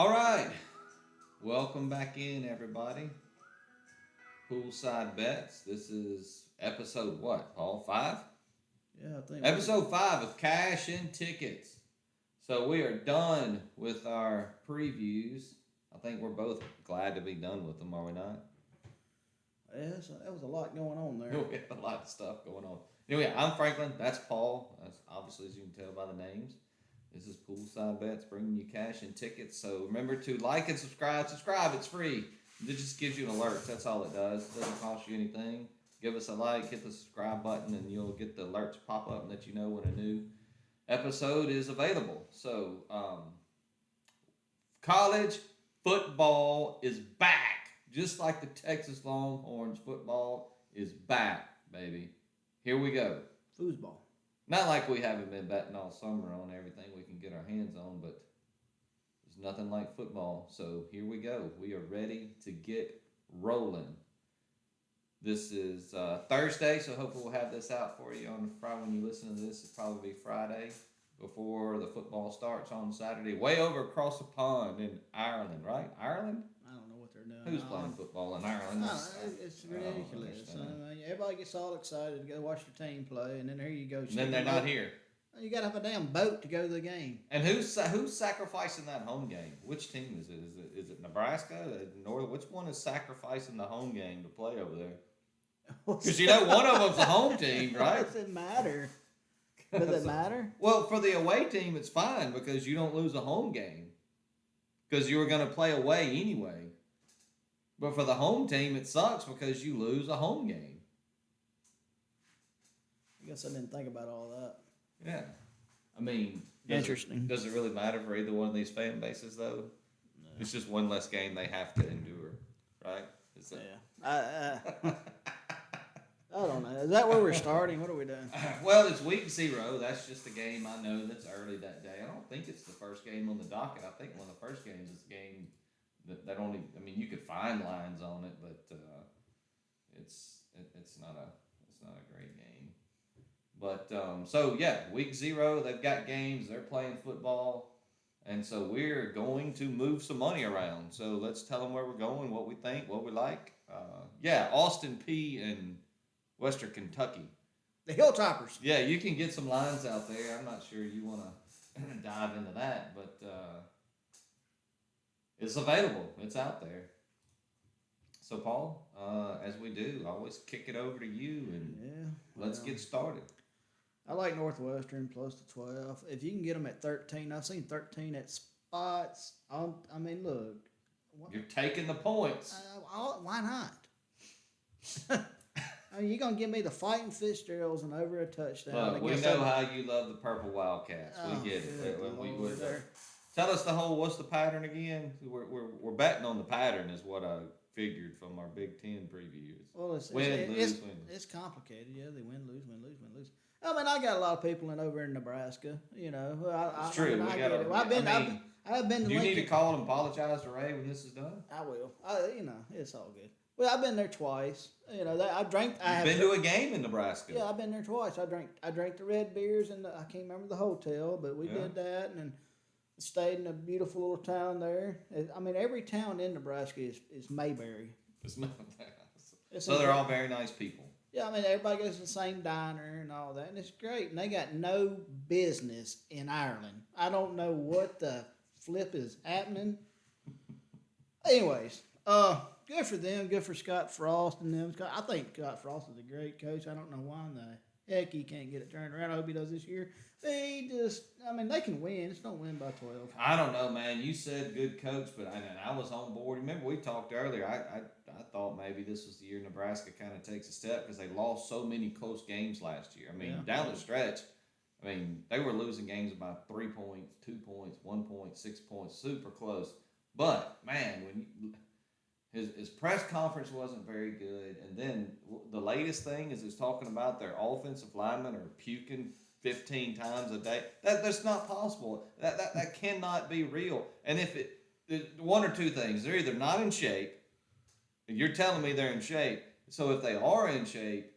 All right. Welcome back in, everybody. Poolside Bets. This is episode what, Paul? 5? Yeah, I think Episode 5 of Cash and Tickets. So we are done with our previews. I think we're both glad to be done with them, are we not? yes, that was a lot going on there. We have a lot of stuff going on. Anyway, I'm Franklin. That's Paul. That's obviously, as you can tell by the names. This is Poolside Bets, bringing you cash and tickets. So remember to like and subscribe. Subscribe, it's free. It just gives you an alert. That's all it does. It doesn't cost you anything. Give us a like, hit the subscribe button, and you'll get the alerts pop up and let you know when a new episode is available. So, college football is back. Just like the Texas Longhorns, football is back, baby. Here we go. Foosball. Not like we haven't been betting all summer on everything we can get our hands on, but there's nothing like football. So here we go. We are ready to get rolling. This is Thursday, so hopefully we'll have this out for you on Friday. When you listen to this, it'll probably be Friday before the football starts on Saturday. Way over across the pond in Ireland, right? Ireland? I don't know what they're doing. Who's playing football in Ireland? No, it's ridiculous. Everybody gets all excited to go watch their team play, and then here you go. And then they're not here. You got to have a damn boat to go to the game. And who's sacrificing that home game? Which team is it? Is it Nebraska? Which one is sacrificing the home game to play over there? Because one of them's the home team, right? Does it matter? Does it matter? Well, for the away team, it's fine because you don't lose a home game because you were going to play away anyway. But for the home team, it sucks because you lose a home game. I guess I didn't think about all that. Yeah. I mean, interesting. Does it really matter for either one of these fan bases, though? No. It's just one less game they have to endure, right? Yeah. I don't know. Is that where we're starting? What are we doing? Well, it's week 0. That's just a game I know that's early that day. I don't think it's the first game on the docket. I think one of the first games is a game that only. I mean, you could find lines on it, but it's not a great game. But so yeah, week 0. They've got games. They're playing football, and so we're going to move some money around. So let's tell them where we're going, what we think, what we like. Austin Peay and Western Kentucky. The Hilltoppers. Yeah, you can get some lines out there. I'm not sure you want to dive into that, but it's available. It's out there. So, Paul, as we do, I always kick it over to you, and let's get started. I like Northwestern plus the 12. If you can get them at 13, I've seen 13 at spots. I mean, look. You're taking the points. Why not? I mean, you're going to give me the Fighting Fitzgeralds and over a touchdown. Look, we know how you love the Purple Wildcats. We get it. Tell us what's the pattern again? We're betting on the pattern is what I figured from our Big Ten previews. Well, win. It's complicated. Yeah, they win, lose. I mean, I got a lot of people over in Nebraska. It's true. I've been to you need to call and apologize to Ray when this is done? I will. It's all good. Well, I've been there twice. You've been to a game in Nebraska. Yeah, I've been there twice. I drank the red beers and I can't remember the hotel, but we did that and then stayed in a beautiful little town there. I mean, every town in Nebraska is Mayberry. So they're all very nice people. Yeah, I mean, everybody goes to the same diner and all that, and it's great. And they got no business in Ireland. I don't know what the flip is happening. Anyways, good for them. Good for Scott Frost and them. I think Scott Frost is a great coach. I don't know why in the heck he can't get it turned around. I hope he does this year. They can win. Just don't win by 12. I don't know, man. You said good coach, but I was on board. Remember, we talked earlier. I thought maybe this was the year Nebraska kind of takes a step because they lost so many close games last year. I mean, down the stretch, they were losing games by 3 points, 2 points, 1 point, 6 points, super close. But, man, his press conference wasn't very good. And then the latest thing is he's talking about their offensive linemen are puking 15 times a day. That's not possible. That cannot be real. And if one or two things, they're either not in shape. You're telling me they're in shape. So if they are in shape,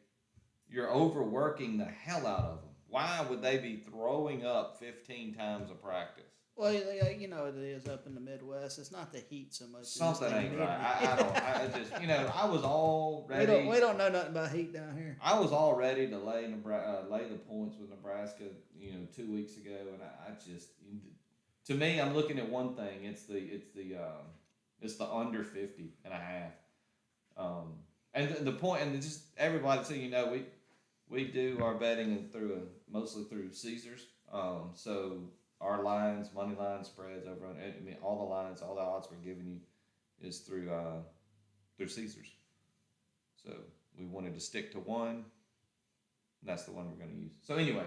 you're overworking the hell out of them. Why would they be throwing up 15 times a practice? Well, you know it is up in the Midwest. It's not the heat so much. Something ain't right. I just, I was all ready. We don't know nothing about heat down here. I was all ready to lay the points with Nebraska, 2 weeks ago, and I just, to me, I'm looking at one thing. It's the under 50.5. And the point, and just everybody, so we do our betting mostly through Caesars. So our lines, money lines, spreads over. All the lines, all the odds we're giving you is through Caesars. So we wanted to stick to one. And that's the one we're going to use. So anyway,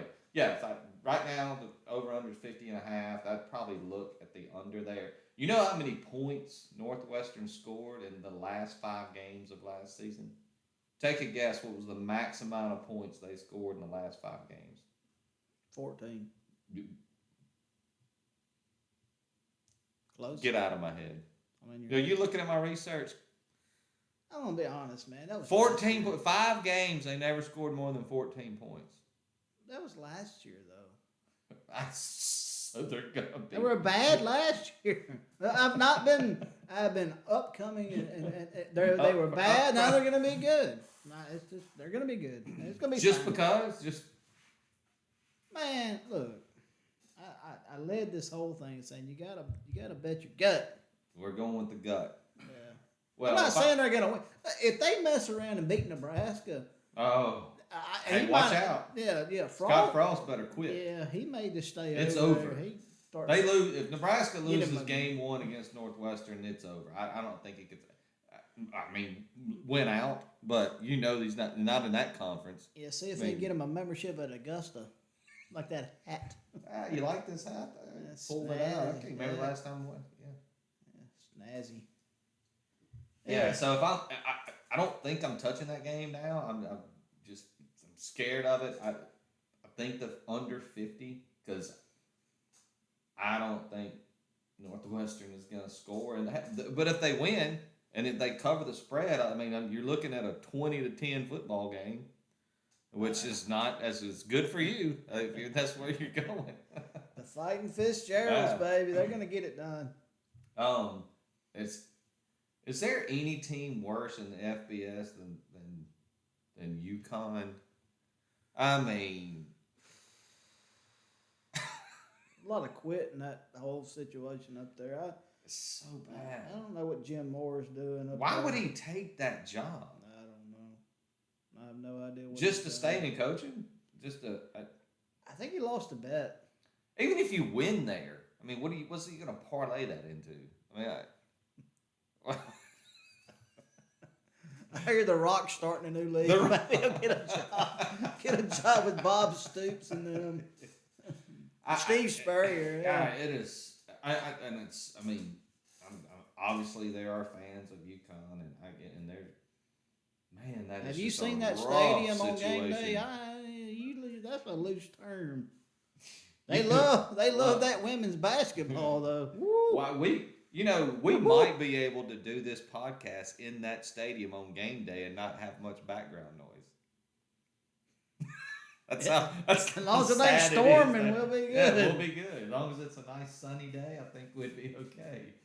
right now the over under is 50.5. I'd probably look at the under there. You know how many points Northwestern scored in the last 5 games of last season? Take a guess. What was the max amount of points they scored in the last 5 games? 14. Close. Get out of my head. Are you looking at my research? I'm gonna be honest, man. That was 5 games. They never scored more than 14 points. That was last year, though. So they're gonna be. They were bad last year. I've been upcoming, and they were bad. Now they're gonna be good. They're gonna be good. It's gonna be just fine. because. Man, look. I led this whole thing saying you gotta bet your gut. We're going with the gut. Yeah. Well, I'm not saying they're gonna win. If they mess around and beat Nebraska, hey, watch out. Yeah. Scott Frost better quit. Yeah, he may just stay. It's over. They lose if Nebraska loses game 1 against Northwestern. It's over. I don't think he could. Win out, but he's not in that conference. Yeah, see if they get him a membership at Augusta. Like that hat. You like this hat? Pull it out. I can't remember last time we went. Yeah, snazzy. Yeah. So if I don't think I'm touching that game now. I'm scared of it. I think the under 50 because I don't think Northwestern is going to score. But if they win and if they cover the spread, you're looking at a 20-10 football game. Which is not as good for you if that's where you're going. The Fighting Fitzgeralds, baby, they're gonna get it done. Is there any team worse in the FBS than UConn? A lot of quitting that whole situation up there. It's so bad. I don't know what Jim Moore is doing. Why would he take that job? I have no idea. Just to stay in coaching? I think he lost a bet. Even if you win there, what's he going to parlay that into? I hear The Rock's starting a new league. Maybe he'll get a job with Bob Stoops and them. Steve Spurrier. Yeah, it is. Obviously there are fans of UConn, and they're. Man, that have is you seen that stadium on game day? That's a loose term. They love that women's basketball though. Why we might be able to do this podcast in that stadium on game day and not have much background noise. That's as long as it ain't storming, we'll be good. Yeah, we'll be good. As long as it's a nice sunny day, I think we'd be okay.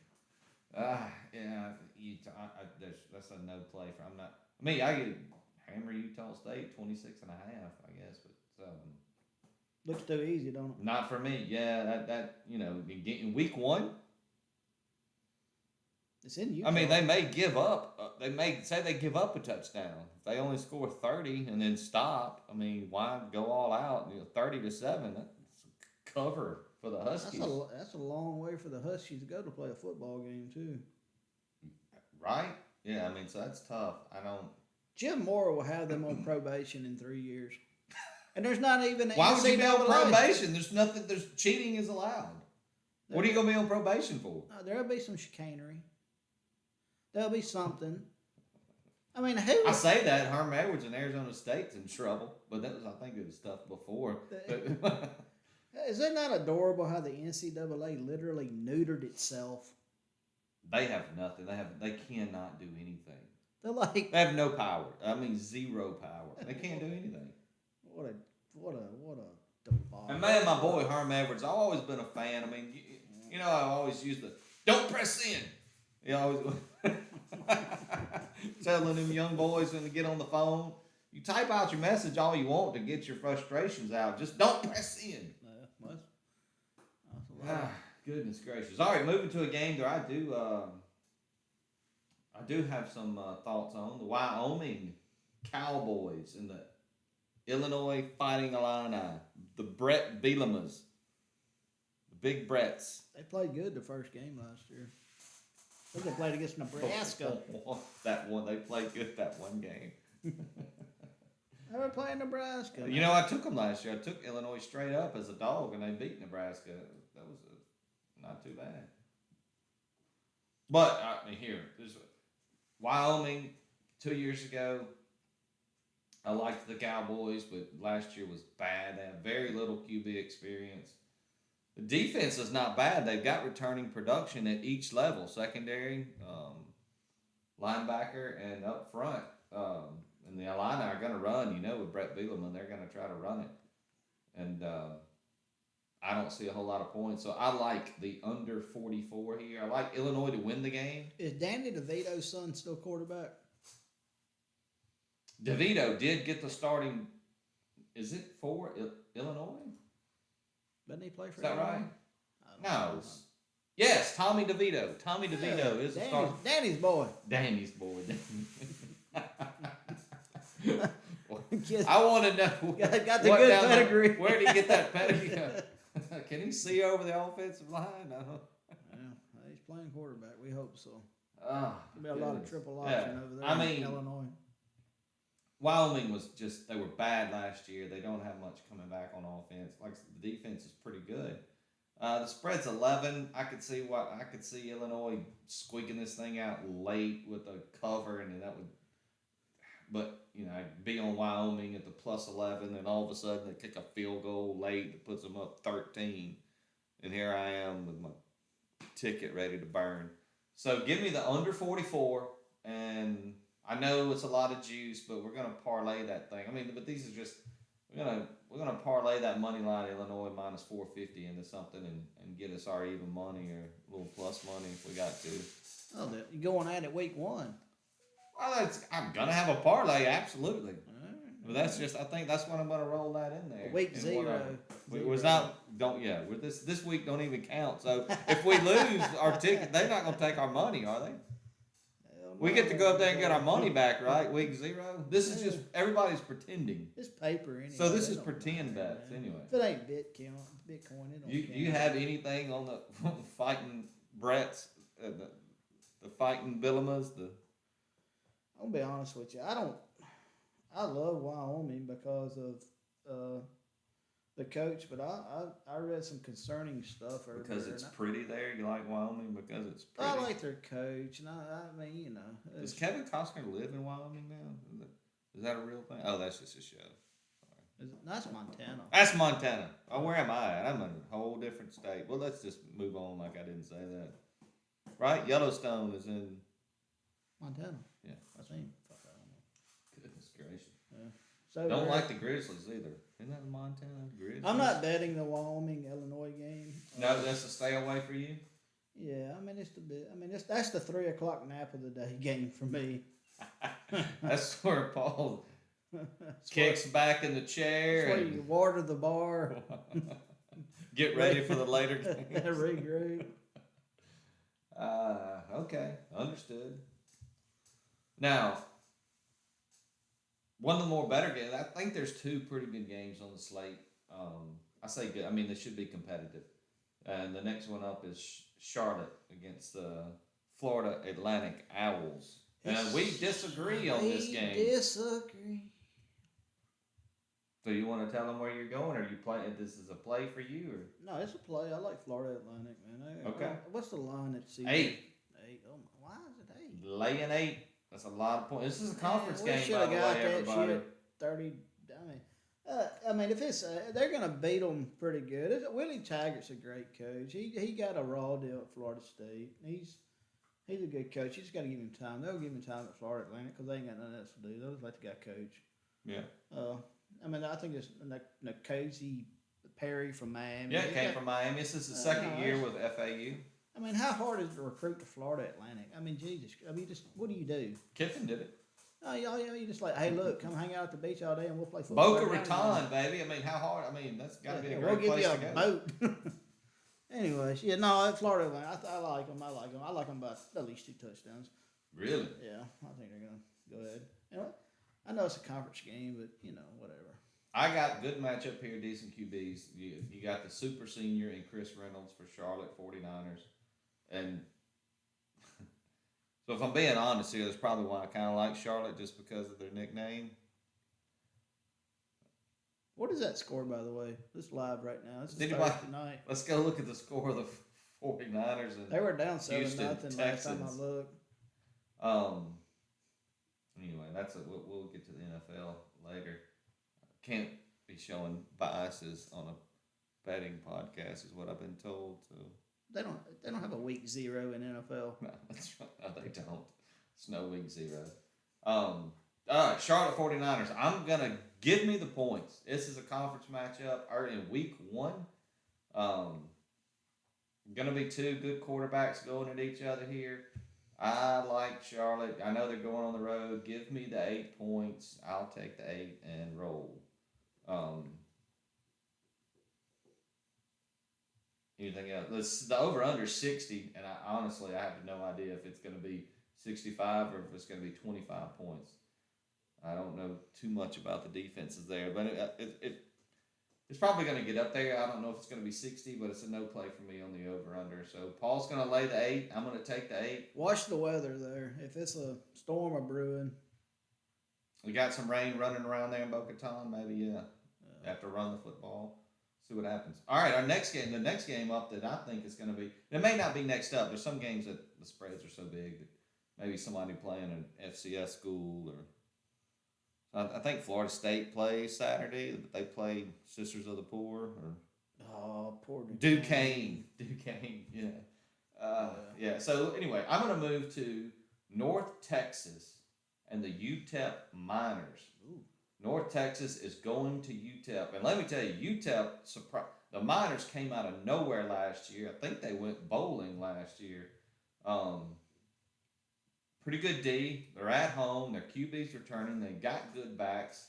That's a no play for. I'm not. I could hammer Utah State 26.5, I guess, but looks too easy, don't it? Not for me. Yeah, that in week 1. It's in Utah. They may give up. They may say they give up a touchdown. If they only score 30 and then stop, why go all out? 30-7. That's cover for the Huskies. That's a long way for the Huskies to go to play a football game too. Right? Yeah, so that's tough. Jim Moore will have them on probation in 3 years, and there's not even. Why would you be on probation? There's nothing. There's cheating is allowed. What are you gonna be on probation for? There'll be some chicanery. There'll be something. Who? I say that Herm Edwards in Arizona State's in trouble, but I think it was stuff before. Is it not adorable how the NCAA literally neutered itself? They have nothing. They cannot do anything. They have no power. Zero power. They can't do anything. What a debacle. And man, my boy Herm Edwards, I've always been a fan. You know, I always use the don't press in. You know, telling them young boys when they get on the phone, you type out your message all you want to get your frustrations out. Just don't press in. Goodness gracious! All right, moving to a game that I do have some thoughts on the Wyoming Cowboys and the Illinois Fighting Illini, the Brett Bielemas, the Big Bretts. They played good the first game last year. I think they played against Nebraska. That one, they played good that one game. They were playing Nebraska. You know, I took them last year. I took Illinois straight up as a dog, and they beat Nebraska. That was not too bad. But I mean, there's Wyoming 2 years ago. I liked the Cowboys, but last year was bad. They had very little QB experience. The defense is not bad. They've got returning production at each level, secondary, linebacker, and up front. And the Illini are going to run. You know, with Brett Bielema, they're going to try to run it. And I don't see a whole lot of points. So I like the under 44 here. I like Illinois to win the game. Is Danny DeVito's son still quarterback? DeVito did get the starting. Is it for Illinois? Doesn't he play for? Is that Illinois? right? No. Yes, Tommy DeVito. Tommy DeVito is the starter. Danny's boy. Danny's boy. I want to know. Got the good pedigree. Where did he get that pedigree? Can he see over the offensive line? No. Yeah, he's playing quarterback. We hope so. There'll be a lot of triple option over there in Illinois. Wyoming was just, they were bad last year. They don't have much coming back on offense. Like the defense is pretty good. The spread's 11. I could see Illinois squeaking this thing out late with a cover, and that would. But you know, I'd be on Wyoming at the plus 11, and all of a sudden they kick a field goal late that puts them up 13, and here I am with my ticket ready to burn. So give me the under 44, and I know it's a lot of juice, but we're gonna parlay that thing. I mean, but these are just we're gonna parlay that money line Illinois minus 450 into something and get us our even money or a little plus money if we got to. Oh, you're going at it week one. Well, I'm gonna have a parlay, absolutely. But that's just, I think that's when I'm gonna roll that in there. Week zero. This week don't even count. So if we lose our ticket, they're not gonna take our money, are they? We get to go up there and get our money back, right? Week 0. This is just everybody's pretending. It's paper anyway. So this is pretend bets anyway. If it ain't Bitcoin, it don't count. You have anything on the fighting Bretts, the fighting Bielemas, I'll be honest with you. I love Wyoming because of the coach, but I read some concerning stuff earlier. Because it's pretty there. You like Wyoming because it's pretty. I like their coach, and I mean, you know. Does Kevin Costner live in Wyoming now? Is that a real thing? Oh, that's just a show. That's Montana. That's Montana. Oh, where am I at? I'm in a whole different state. Well, let's just move on like I didn't say that. Right? Yellowstone is in Montana. Yeah. I think. Goodness gracious. Yeah. So don't like the Grizzlies either. Isn't that the Montana Grizzlies? I'm not betting the Wyoming-Illinois game. No, that's a stay away for you? Yeah, I mean, that's the 3 o'clock nap of the day game for me. That's where Paul kicks back in the chair. That's where you water the bar. Get ready for the later games. Regroup. Okay, understood. Now, one of the more better games, I think there's 2 pretty good games on the slate. I say good. I mean, they should be competitive. And the next one up is Charlotte against the Florida Atlantic Owls. And we disagree on this game. Disagree. So you want to tell them where you're going, or you play? This is a play for you, or no? It's a play. I like Florida Atlantic, man. Okay. What's the line at season? 8. 8. Oh my! Why is it 8? Laying 8. That's a lot of points. This is a conference game, we by the way, everybody. Shit 30. I mean, if it's they're gonna beat them pretty good. Willie Taggart's a great coach. He got a raw deal at Florida State. He's a good coach. You just got to give him time. They'll give him time at Florida Atlantic because they ain't got nothing else to do. They'll just let the guy coach. Yeah. I mean, I think it's Nkosi Perry from Miami. Yeah, it came from Miami. This is the second year with FAU. I mean, how hard is it to recruit to Florida Atlantic? I mean, Jesus. I mean, just what do you do? Kiffin did it. Oh, you just like, hey, look, come hang out at the beach all day and we'll play football. Boca Raton, baby. I mean, how hard? I mean, that's got to be a great we'll place give to you a go. boat. Anyways, yeah, no, Florida Atlantic. I like them. I like them by at least 2 touchdowns. Really? Yeah, I think they're gonna go ahead. You know, I know it's a conference game, but whatever. I got good matchup here, decent QBs. You got the super senior and Chris Reynolds for Charlotte 49ers. And so if I'm being honest here, that's probably why I kind of like Charlotte, just because of their nickname. What is that score, by the way? This live right now. This is Thursday night. Let's go look at the score of the 49ers. And they were down 7-0 Texans. last time I looked. Anyway, we'll get to the NFL later. Can't be showing biases on a betting podcast, is what I've been told. So they don't have a week 0 in NFL. No, that's right. No, they don't. It's no week 0. All right, Charlotte 49ers. I'm gonna give me the points. This is a conference matchup early in week 1. Gonna be 2 good quarterbacks going at each other here. I like Charlotte. I know they're going on the road. Give me the 8 points. I'll take the 8 and roll. Anything else? The over-under 60, and I honestly have no idea if it's going to be 65 or if it's going to be 25 points. I don't know too much about the defenses there, but it's probably going to get up there. I don't know if it's going to be 60, but it's a no play for me on the over-under. So Paul's going to lay the 8. I'm going to take the 8. Watch the weather there. If it's a storm or brewing. We got some rain running around there in Boca Raton. Maybe, have to run the football. See what happens. All right, the next game up that I think is going to be, it may not be next up. There's some games that the spreads are so big that maybe somebody playing an FCS school I think Florida State plays Saturday, but they play Sisters of the Poor poor Duquesne, yeah. Yeah. So anyway, I'm going to move to North Texas and the UTEP Miners. Ooh. North Texas is going to UTEP, and let me tell you, UTEP the Miners came out of nowhere last year. I think they went bowling last year. Pretty good D. They're at home. Their QB's returning. They got good backs.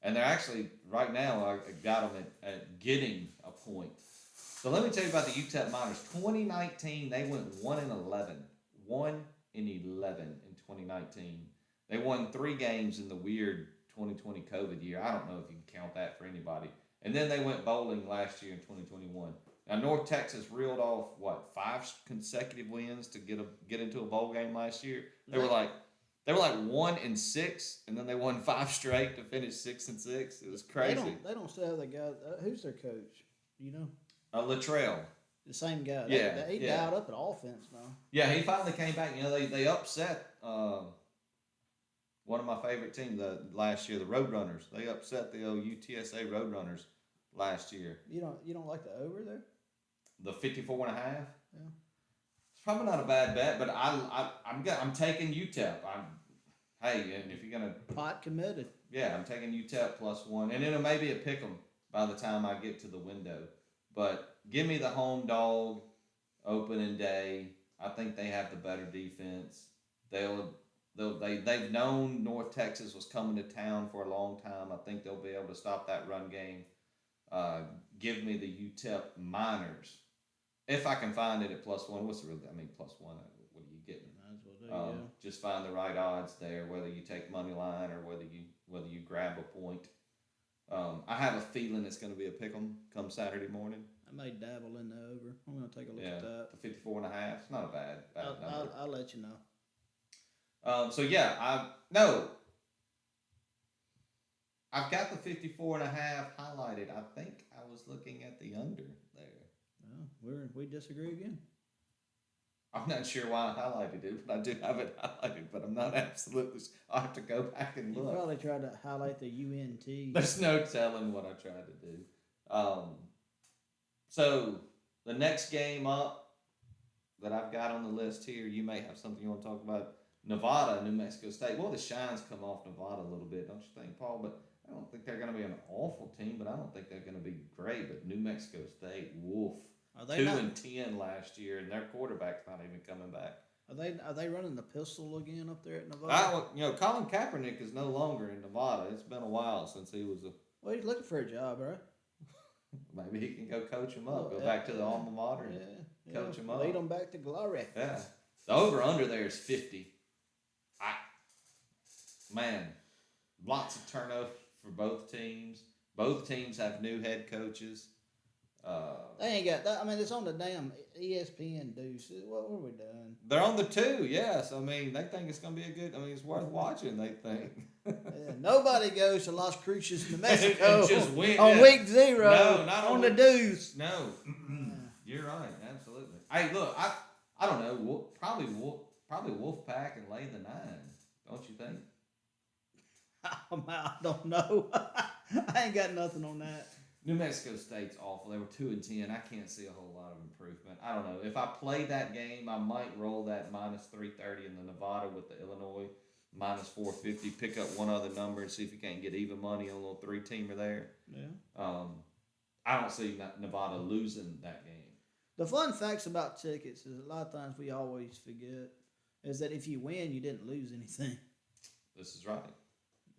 And they're actually, right now, I got them at getting a point. So let me tell you about the UTEP Miners. 2019, they went 1-11. 1-11 in 2019. They won 3 games in the weird 2020 COVID year. I don't know if you can count that for anybody. And then they went bowling last year in 2021. Now, North Texas reeled off, 5 consecutive wins to get into a bowl game last year. They were like 1-6, and then they won 5 straight to finish 6-6. It was crazy. They don't still have the guy. Who's their coach? Do you know? Luttrell. The same guy. Yeah. He dialed up at offense now. Yeah, he finally came back. They upset one of my favorite teams last year, the Roadrunners. They upset the old UTSA Roadrunners last year. You don't like the over there? The 54.5? Yeah. It's probably not a bad bet, but I'm taking UTEP. And if you're gonna pot committed. Yeah, I'm taking UTEP +1, and it'll maybe a pick 'em by the time I get to the window. But give me the home dog opening day. I think they have the better defense. They've known North Texas was coming to town for a long time. I think they'll be able to stop that run game. Give me the UTEP Miners. If I can find it at +1, what's the real? I mean, +1. What are you getting? Might as well do. Just find the right odds there, whether you take money line or whether you grab a point. I have a feeling it's going to be a pick 'em come Saturday morning. I may dabble in the over. I'm going to take a look at that. The 54.5. It's not a bad number. I'll let you know. I've got the 54.5 highlighted. I think I was looking at the under there. Well, we disagree again. I'm not sure why I highlighted it, but I do have it highlighted, but I'm not absolutely. I'll have to go back and look. You probably tried to highlight the UNT. There's no telling what I tried to do. So the next game up that I've got on the list here, you may have something you want to talk about. Nevada, New Mexico State. Well, the shine's come off Nevada a little bit, don't you think, Paul? But don't think they're going to be an awful team, but I don't think they're going to be great. But New Mexico State, woof. Are they 2-10 last year, and their quarterback's not even coming back. Are they running the pistol again up there at Nevada? Colin Kaepernick is no longer in Nevada. It's been a while since he was Well, he's looking for a job, right? Maybe he can go coach him up. Go back to the alma mater and coach him up. Lead them back to glory. Yeah. The over-under there is 50. Man, lots of turnover for both teams. Both teams have new head coaches. They ain't got that. I mean, it's on the damn ESPN Deuce. What are we doing? They're on the 2, yes. I mean, they think it's going to be it's worth watching, they think. Yeah, nobody goes to Las Cruces, New Mexico just win, on week 0 no, not on the Deuce. No. You're right. Absolutely. Hey, look, I don't know. Probably Wolfpack and lay the 9. Don't you think? I don't know. I ain't got nothing on that. New Mexico State's awful. They were 2-10. I can't see a whole lot of improvement. I don't know. If I play that game, I might roll that minus 330 in the Nevada with the Illinois minus 450. Pick up one other number and see if you can't get even money on a little 3-teamer there. Yeah. I don't see Nevada losing that game. The fun facts about tickets is a lot of times we always forget is that if you win, you didn't lose anything. This is right.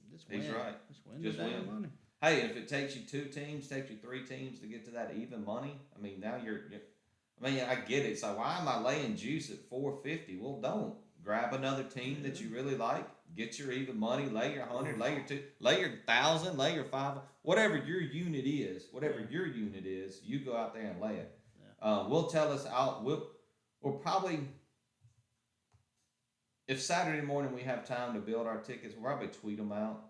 Just win. He's right. Just win the damn money. Hey, if it takes you 2 teams, takes you 3 teams to get to that even money, I mean, now I get it. It's like, why am I laying juice at 450? Well, don't. Grab another team that you really like, get your even money, lay your 100, lay your 2, lay your 1,000, lay your 5, whatever your unit is, you go out there and lay it. Yeah. We'll probably, if Saturday morning we have time to build our tickets, we'll probably tweet them out.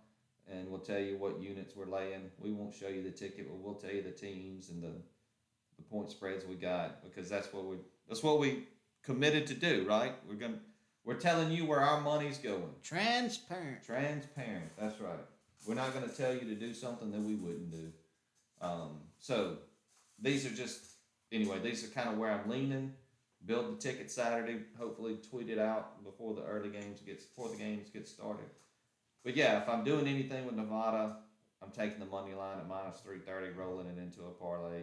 And we'll tell you what units we're laying. We won't show you the ticket, but we'll tell you the teams and the point spreads we got because that's what we committed to do, right? We're telling you where our money's going. Transparent. That's right. We're not going to tell you to do something that we wouldn't do. So these are kind of where I'm leaning. Build the ticket Saturday. Hopefully tweet it out before the games get started. But yeah, if I'm doing anything with Nevada, I'm taking the money line at minus 330, rolling it into a parlay.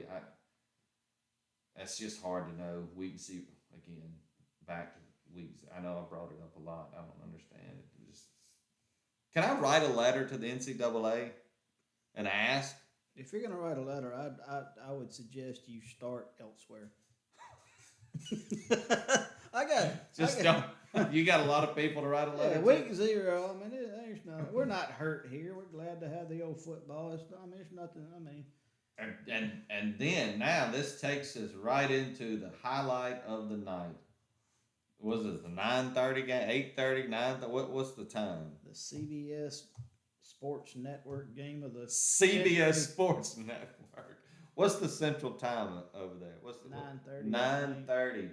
That's just hard to know. We can see again back to weeks. I know I brought it up a lot. I don't understand it. Can I write a letter to the NCAA and ask? If you're gonna write a letter, I would suggest you start elsewhere. Don't. You got a lot of people to write a letter. Yeah, week 0. I mean, there's nothing. We're not hurt here. We're glad to have the old football. It's nothing. I mean, and then now this takes us right into the highlight of the night. Was it the 9:30 game? 8:30, 9:30? What's the time? The CBS Sports Network game of the CBS Sports Network. What's the central time over there? What's the 9:30? 9:30.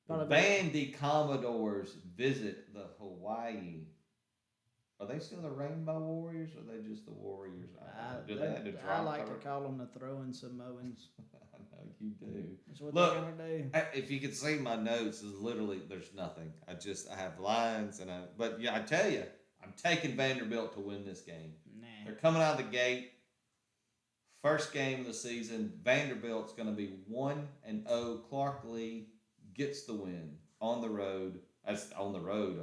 The Vandy Commodores visit the Hawaii. Are they still the Rainbow Warriors, or are they just the Warriors? I like to call them the throwing Samoans. I know you do. That's what they're gonna do. If you could see my notes, is literally there's nothing. I have lines but yeah, I tell you, I'm taking Vanderbilt to win this game. Nah. They're coming out of the gate. First game of the season. Vanderbilt's going to be 1-0. Clark Lee gets the win on the road. That's on the road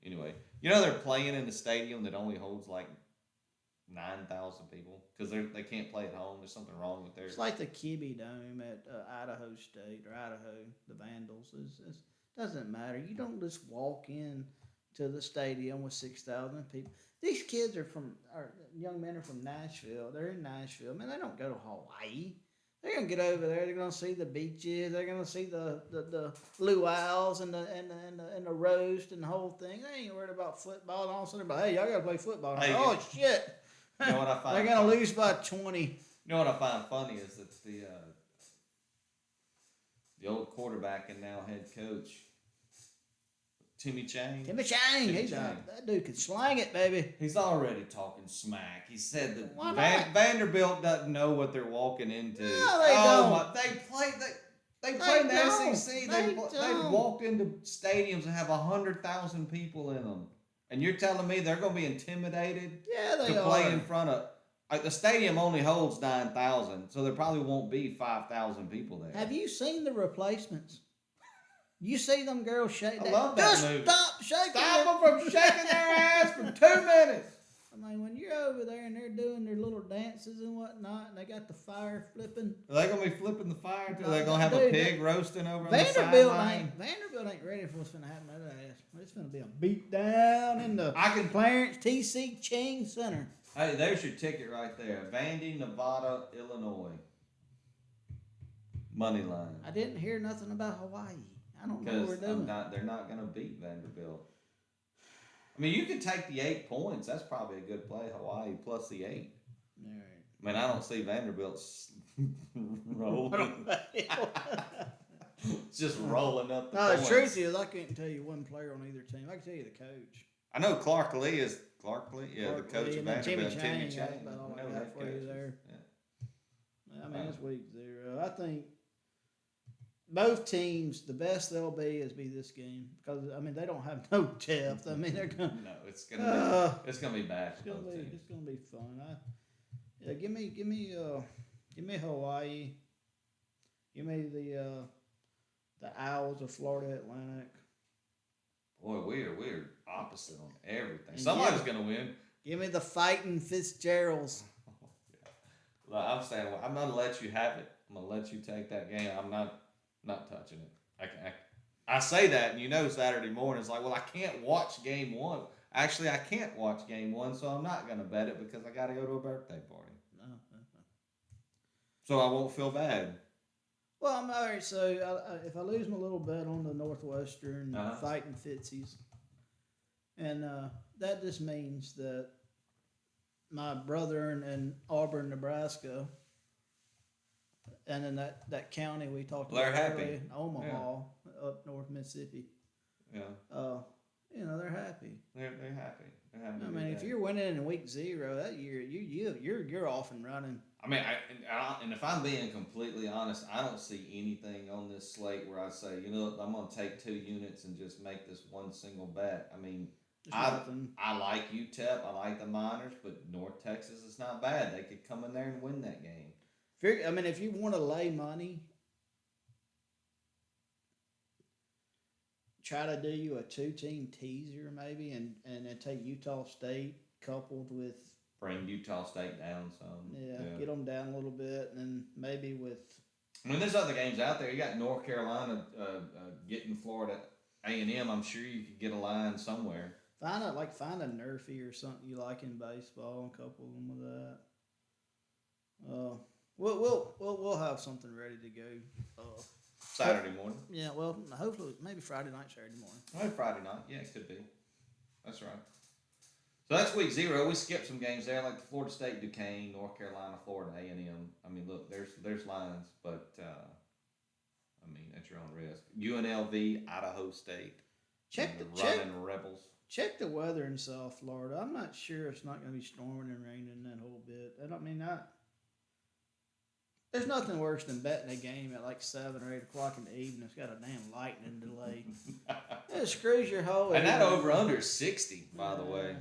anyway. They're playing in a stadium that only holds like 9,000 people because they can't play at home. There's something wrong with theirs. It's like the Kibbe Dome at Idaho State or Idaho, the Vandals. It doesn't matter. You don't just walk in to the stadium with 6,000 people. These kids young men are from Nashville. They're in Nashville. Man, they don't go to Hawaii. They're gonna get over there. They're gonna see the beaches. They're gonna see the luau's and the roast and the whole thing. They ain't worried about football. And all of a sudden, hey, y'all gotta play football. Hey, oh shit! You know what I find? They're gonna lose by 20. You know what I find funny is that the old quarterback and now head coach Timmy Chang. That dude can slang it, baby. He's already talking smack. He said that Vanderbilt doesn't know what they're walking into. No, they don't. They play in the SEC. They've walked into stadiums that have 100,000 people in them, And you're telling me they're going to be intimidated Yeah, they to play are. in front of the stadium only holds 9,000, so there probably won't be 5,000 people there. Have you seen the replacements? You see them girls shake. I love that Just movie. stop shaking. Stop them from shaking their ass for 2 minutes. I mean, when you're over there and they're doing their little dances and whatnot, and they got the fire flipping. Are they gonna be flipping the fire too? They're gonna have a pig roasting over on the Vanderbilt sideline. ain't ready for what's gonna happen to that ass. It's gonna be a beat down in the Clarence T.C. Ching Center. Hey, there's your ticket right there. Vandy, Nevada, Illinois. Money line. I didn't hear nothing about Hawaii. I don't know what we're doing. They're not gonna beat Vanderbilt. I mean, you can take the 8 points. That's probably a good play. Hawaii plus the 8. All right. I mean, I don't see Vanderbilt rolling. It's just rolling up the points. The truth is, I couldn't tell you one player on either team. I can tell you the coach. I know Clark Lee is the coach of Vanderbilt. Timmy Chang. Chang. That's about all I got for you there. Yeah. I mean, it's week 0. I think both teams, the best they'll be is this game because I mean they don't have no depth. I mean they're gonna. No, it's gonna be bad. It's gonna be fun. Give me Hawaii. Give me the Owls of Florida Atlantic. Boy, we're opposite on everything. Somebody's gonna win. Give me the Fighting Fitzgeralds. Well, I'm saying I'm gonna let you have it. I'm gonna let you take that game. I'm not touching it. I say that, and Saturday morning it's like, well, I can't watch game 1. Actually, I can't watch game 1, so I'm not gonna bet it because I got to go to a birthday party. So I won't feel bad. Well, I'm all right. So if I lose my little bet on the Northwestern Fighting Fitzies, and that just means that my brother in Auburn, Nebraska, and then that county we talked about, they're happy. Omaha, up north Mississippi. Yeah. They're happy. They're happy. I mean, if you're winning in week 0 that year, you're off and running. I mean, and if I'm being completely honest, I don't see anything on this slate where I say, I'm going to take 2 units and just make this one single bet. I mean, I like UTEP, I like the Miners, but North Texas is not bad. They could come in there and win that game. If you want to lay money, try to do you a 2-team teaser maybe, and then take Utah State coupled with bring Utah State down some. Yeah, get them down a little bit, and then maybe with. I mean, there's other games out there. You got North Carolina getting Florida A&M. I'm sure you could get a line somewhere. Find a Nerfy or something you like in baseball, and couple them with that. We'll have something ready to go. Saturday morning. Yeah, well, hopefully maybe Friday night, Saturday morning. Maybe Friday night. Yeah, it could be. That's right. So that's week 0. We skipped some games there, like the Florida State, Duquesne, North Carolina, Florida A&M. I mean, look, there's lines, but I mean, at your own risk. UNLV, Idaho State. Running Rebels. Check the weather in South Florida. I'm not sure it's not going to be storming and raining that whole bit. There's nothing worse than betting a game at like 7 or 8 o'clock in the evening. It's got a damn lightning delay. It screws your whole. And that over/under is 60, by the way.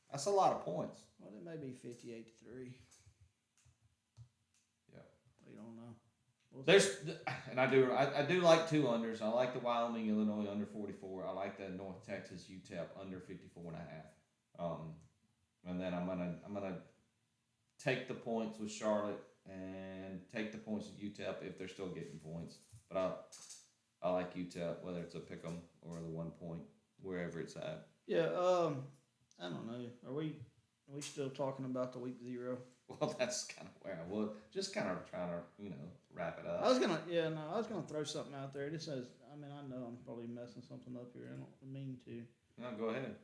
That's a lot of points. Well, it may be 58-3. Yeah. We don't know. I do like 2 unders. I like the Wyoming, Illinois under 44. I like the North Texas UTEP under 54.5. And then I'm gonna take the points with Charlotte and take the points with UTEP if they're still getting points. But I like UTEP, whether it's a pick 'em or the 1 point, wherever it's at. Yeah. I don't know. Are we still talking about the week 0? Well, that's kind of where I was. Just kind of trying to, wrap it up. I was gonna throw something out there. It says, I know I'm probably messing something up here. I don't mean to. No, go ahead.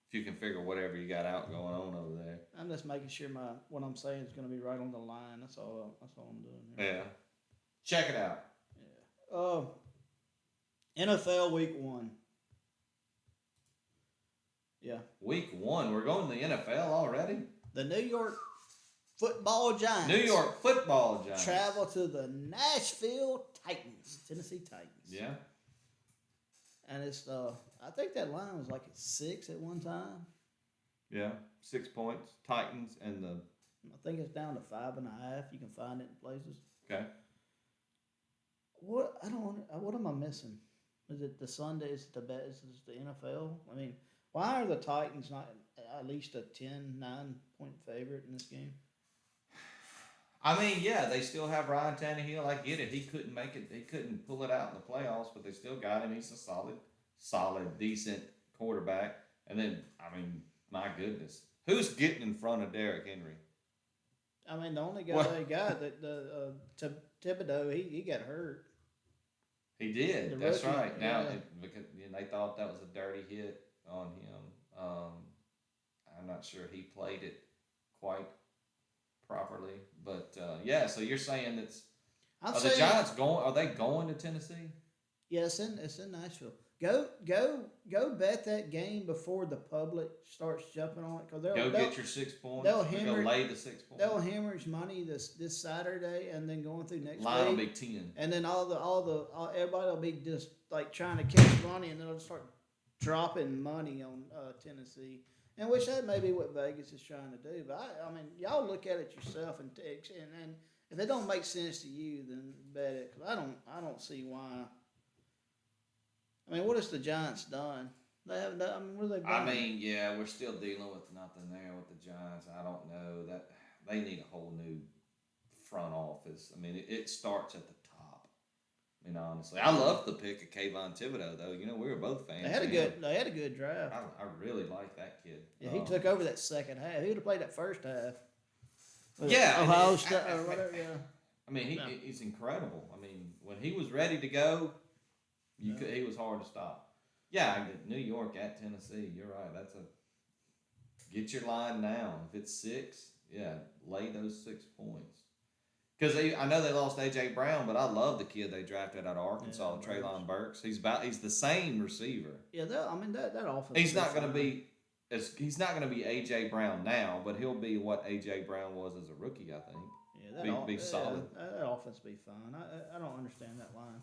If you can figure whatever you got out going on over there. I'm just making sure what I'm saying is going to be right on the line. That's all I'm doing here. Yeah. Check it out. Yeah. NFL Week 1. Yeah. Week 1. We're going to the NFL already? The New York Football Giants. New York Football Giants. Travel to the Nashville Titans. Tennessee Titans. Yeah. And it's I think that line was like at 6 at one time. Yeah, 6 points. Titans and the. I think it's down to 5.5. You can find it in places. Okay. What I don't. What am I missing? Is it the Sundays? Is the NFL? I mean, why are the Titans not at least a 9 point favorite in this game? I mean, yeah, they still have Ryan Tannehill. I get it. He couldn't make it. He couldn't pull it out in the playoffs, but they still got him. He's a solid, decent quarterback. And then, I mean, my goodness, who's getting in front of Derrick Henry? I mean, the only guy they got Thibodeau, he got hurt. He did. That's rookie, right. Now, yeah. because they thought that was a dirty hit on him. I'm not sure he played it quite properly, but yeah. So you're saying the Giants going? Are they going to Tennessee? Yeah, it's in Nashville. Go bet that game before the public starts jumping on it, because they'll get your 6 points. They'll lay the 6 points. They'll hemorrhage money this Saturday, and then going through next line week. Will be 10, and then everybody will be just like trying to catch money, and then they'll start dropping money on Tennessee. And which that may be what Vegas is trying to do. But I mean, y'all look at it yourself and if it don't make sense to you, then bet it. Because I don't see why. I mean, what has the Giants done? They haven't done. I mean, what have they done? I mean, yeah, we're still dealing with nothing there with the Giants. I don't know that they need a whole new front office. I mean, it starts at the top. I mean, honestly, I love the pick of Kayvon Thibodeau, though. You know, we were both fans. They had a good draft. I really like that kid. Yeah, he took over that second half. He would have played that first half. Yeah, Ohio State or whatever. Yeah. I mean, he's incredible. I mean, when he was ready to go, he was hard to stop. Yeah, New York at Tennessee. You're right. Get your line now. If it's 6, yeah, lay those 6 points. Because I know they lost A.J. Brown, but I love the kid they drafted out of Arkansas, Treylon Burks. He's the same receiver. Yeah, that offense. He's not going to be A.J. Brown now, but he'll be what A.J. Brown was as a rookie, I think. Yeah, be solid. That offense be fine. I don't understand that line.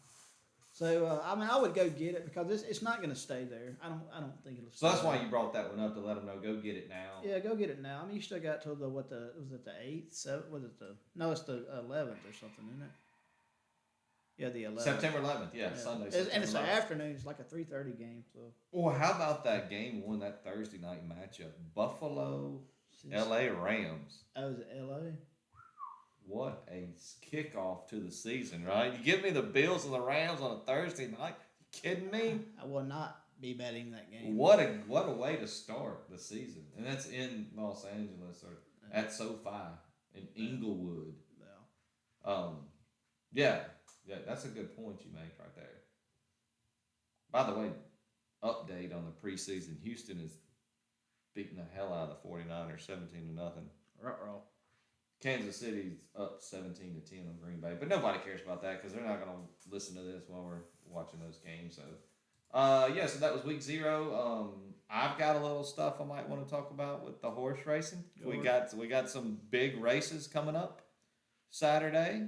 So I mean, I would go get it because it's not going to stay there. I don't think it'll. So that's why you brought that one up to let them know. Go get it now. Yeah, go get it now. I mean, you still got till was it the 8th? It's the 11th or something, isn't it? Yeah, the 11th. September 11th. Yeah, Sunday. And it's an afternoon. It's like a 3:30 game. So. Well, how about that game one, that Thursday night matchup? Buffalo, L.A. Rams. Oh, is it L.A.? What a kickoff to the season, right? You give me the Bills and the Rams on a Thursday night? You kidding me? I will not be betting that game. What a way to start the season. And that's in Los Angeles or at SoFi in Inglewood. Yeah. Yeah, that's a good point you make right there. By the way, update on the preseason. Houston is beating the hell out of the 49ers 17-0. Ruh-roh. Kansas City's up 17-10 on Green Bay, but nobody cares about that because they're not going to listen to this while we're watching those games. So, so that was week 0. I've got a little stuff I might want to talk about with the horse racing. We got some big races coming up Saturday.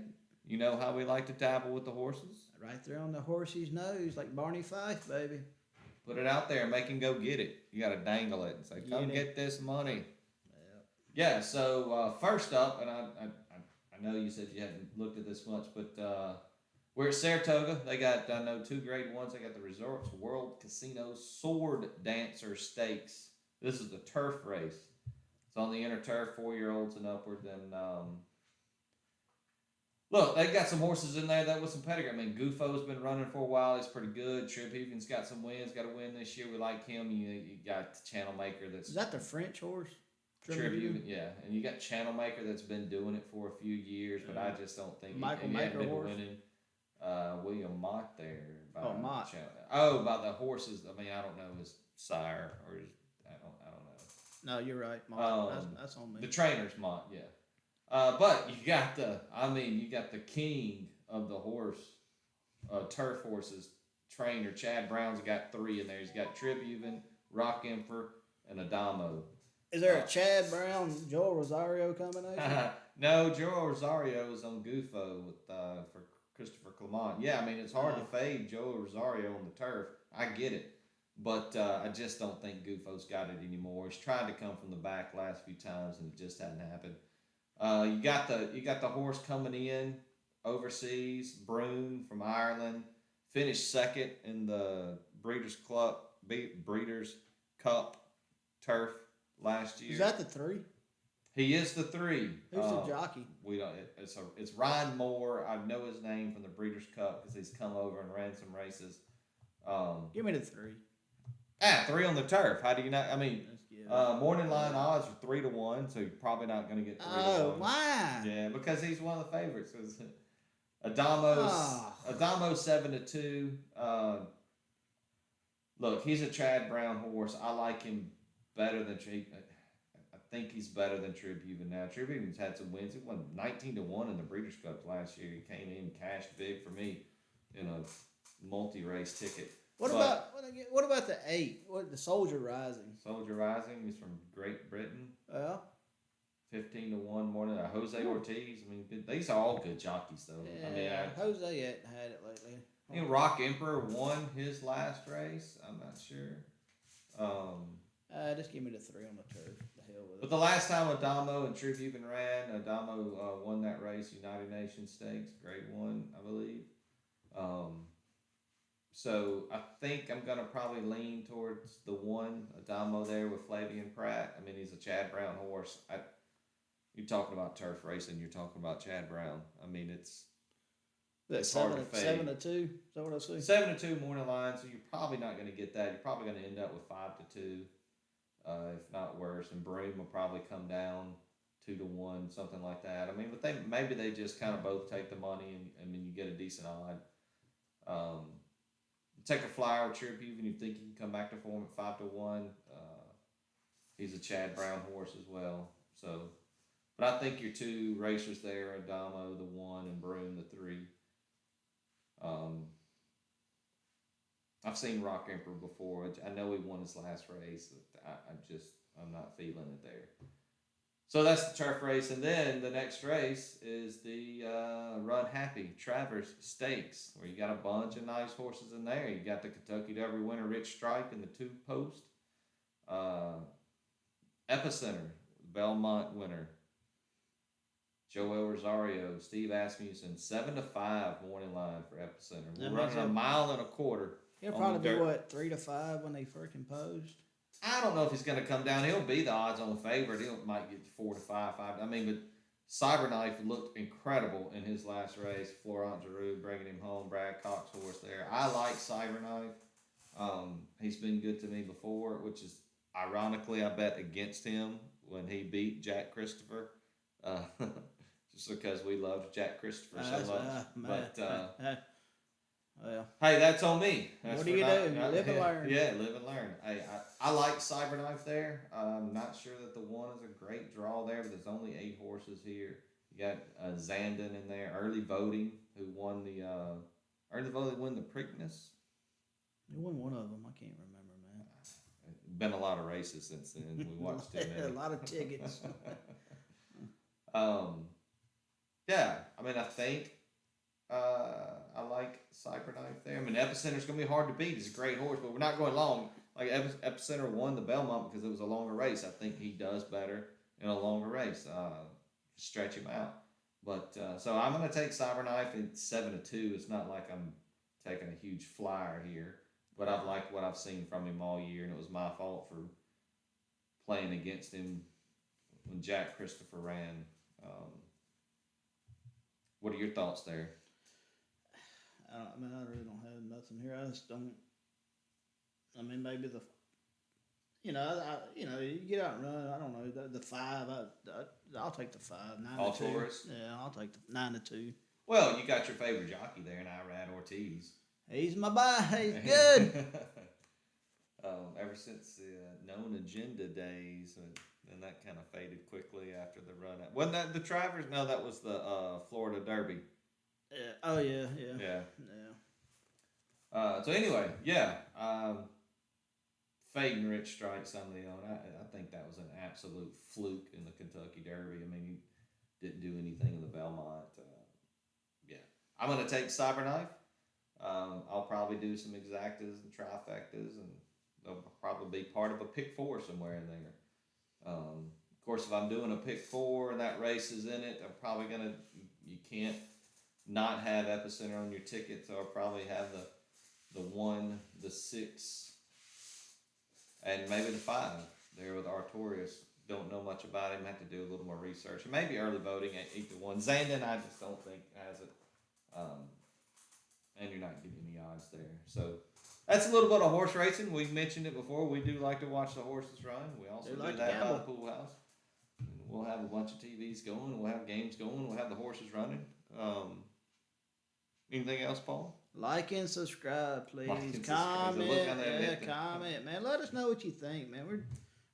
You know how we like to dabble with the horses. Right there on the horse's nose, like Barney Fife, baby. Put it out there and make him go get it. You got to dangle it and say, "Come get this money." Yeah, so first up, and I know you said you hadn't looked at this much, but we're at Saratoga. They got, I know, 2 grade ones. They got the Resorts World Casino Sword Dancer Stakes. This is the turf race. It's on the inner turf, 4-year-olds and upward. And look, they got some horses in there that with some pedigree. I mean, Gufo's been running for a while. He's pretty good. Trip Even's got some wins. Got a win this year. We like him. You got the Channel Maker that's... Is that the French horse? Tribute, yeah, and you got Channel Maker that's been doing it for a few years, but I just don't think Michael he Maker been horse. Winning. William Mott there. Mott. About the horses. I mean, I don't know his sire or his. I don't know. No, you're right, Mott. That's on me. The trainer's Mott, yeah. But you got the king of the horse, turf horses trainer. Chad Brown's got 3 in there. He's got Tribune, Rock Emperor, and Adamo. Is there a Chad Brown, Joel Rosario combination? No, Joel Rosario is on Gufo with for Christopher Clement. Yeah, I mean, it's hard to fade Joe Rosario on the turf. I get it. But I just don't think Gufo's got it anymore. He's tried to come from the back last few times, and it just hadn't happened. You got the horse coming in overseas, Broome from Ireland, finished second in the Breeders' Cup turf last year. Is that the 3? He is the 3. Who's the jockey? We don't. It's Ryan Moore. I know his name from the Breeders' Cup because he's come over and ran some races. Give me the 3. 3 on the turf. How do you not? I mean, morning line odds are 3-1, so you're probably not going to get 3-1. Oh, why? Yeah, because he's one of the favorites. Adamo's 7-2. Look, he's a Chad Brown horse. I like him better than I think he's better than Tribhuvan now. Tribhuvan's had some wins. He won 19-1 in the Breeders' Cup last year. He came in cashed big for me in a multi-race ticket. What about the 8? The Soldier Rising? Soldier Rising is from Great Britain. Yeah. 15-1 morning. Jose Ortiz. I mean, these are all good jockeys, though. Yeah, I mean, Jose hadn't had it lately. I think Rock Emperor won his last race. I'm not sure. Just give me the 3 on the turf. The hell with it. But the last time Adamo and Tribhuvan ran, Adamo won that race, United Nations Stakes, Grade 1, I believe. So I think I'm going to probably lean towards the 1, Adamo there with Flavian Pratt. I mean, he's a Chad Brown horse. You're talking about turf racing, you're talking about Chad Brown. I mean, it's hard to fade. 7-2? Is that what I see? 7-2 morning line, so you're probably not going to get that. You're probably going to end up with 5-2, if not worse. And Broome will probably come down 2-1, something like that. I mean, but maybe they just kind of both take the money, and then you get a decent odd. Take a flyer with Tribhuvan, you think you can come back to form at 5-1. He's a Chad Brown horse as well. So, but I think your 2 racers there, Adamo the 1 and Broome the 3. I've seen Rock Emperor before. I know he won his last race. I'm not feeling it there. So that's the turf race, and then the next race is the RunHappy Travers Stakes, where you got a bunch of nice horses in there. You got the Kentucky Derby winner Rich Strike in the 2-post. Epicenter, Belmont winner Joel Rosario, Steve Asmussen, 7-5 morning line for Epicenter. We're running a 1.25 miles. He'll probably be 3-5 when they freaking posed. I don't know if he's going to come down. He'll be the odds-on favorite. He might get 4-5, 5. I mean, but Cyberknife looked incredible in his last race. Florent Giroux bringing him home. Brad Cox horse there. I like Cyberknife. He's been good to me before, which is ironically I bet against him when he beat Jack Christopher, just because we loved Jack Christopher so much. Well, hey, that's on me. What do you do? Live and learn. Yeah, live and learn. I like Cyberknife there. I'm not sure that the 1 is a great draw there, but there's only 8 horses here. You got Zandon in there, Early Voting, who won the Preakness. He won one of them. I can't remember, man. Been a lot of races since then. We watched it. A lot of tickets. Yeah, I mean, I think I like Cyberknife there. I mean, Epicenter's going to be hard to beat. He's a great horse, but we're not going long. Like, Epicenter won the Belmont because it was a longer race. I think he does better in a longer race. Stretch him out. But, so I'm going to take Cyberknife at 7-2. It's not like I'm taking a huge flyer here. But I've liked what I've seen from him all year, and it was my fault for playing against him when Jack Christopher ran. What are your thoughts there? I mean, I really don't have nothing here. I just don't. I mean, maybe you get out and run. I don't know the 5. I'll take the 5. 9-2. All Taurus? Yeah, I'll take the 9-2. Well, you got your favorite jockey there in Irad Ortiz. He's my boy. He's good. Ever since the known agenda days, and that kind of faded quickly after the run. Wasn't that the Travers? No, that was the Florida Derby. Yeah. Oh yeah. So anyway, yeah. Fading Rich Strike some of the own. I think that was an absolute fluke in the Kentucky Derby. I mean, he didn't do anything in the Belmont. Yeah, I'm going to take Cyberknife. I'll probably do some exactas and trifectas, and they'll probably be part of a pick 4 somewhere in there. Of course, if I'm doing a pick 4 and that race is in it, I'm probably going to, you can't not have Epicenter on your ticket, so I'll probably have the 1, the 6, and maybe the 5 there with Artorias. Don't know much about him, have to do a little more research. And maybe early voting at 8-1. Zandon, I just don't think has it. And you're not getting any odds there. So that's a little bit of horse racing. We mentioned it before. We do like to watch the horses run. We also do that by the pool house. We'll have a bunch of TVs going. We'll have games going. We'll have the horses running. Anything else, Paul? Like and subscribe, please. Comment, comment, man. Let us know what you think, man.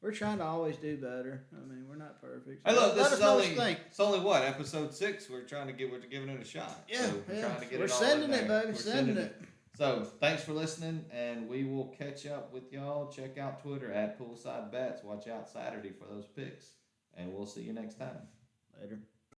We're trying to always do better. I mean, we're not perfect. So hey, look, this is only what, episode 6. We're giving it a shot. Yeah, so we're trying to get we're sending it, baby. We're sending it. So thanks for listening, and we will catch up with y'all. Check out Twitter at Poolside Bets. Watch out Saturday for those picks, and we'll see you next time. Later.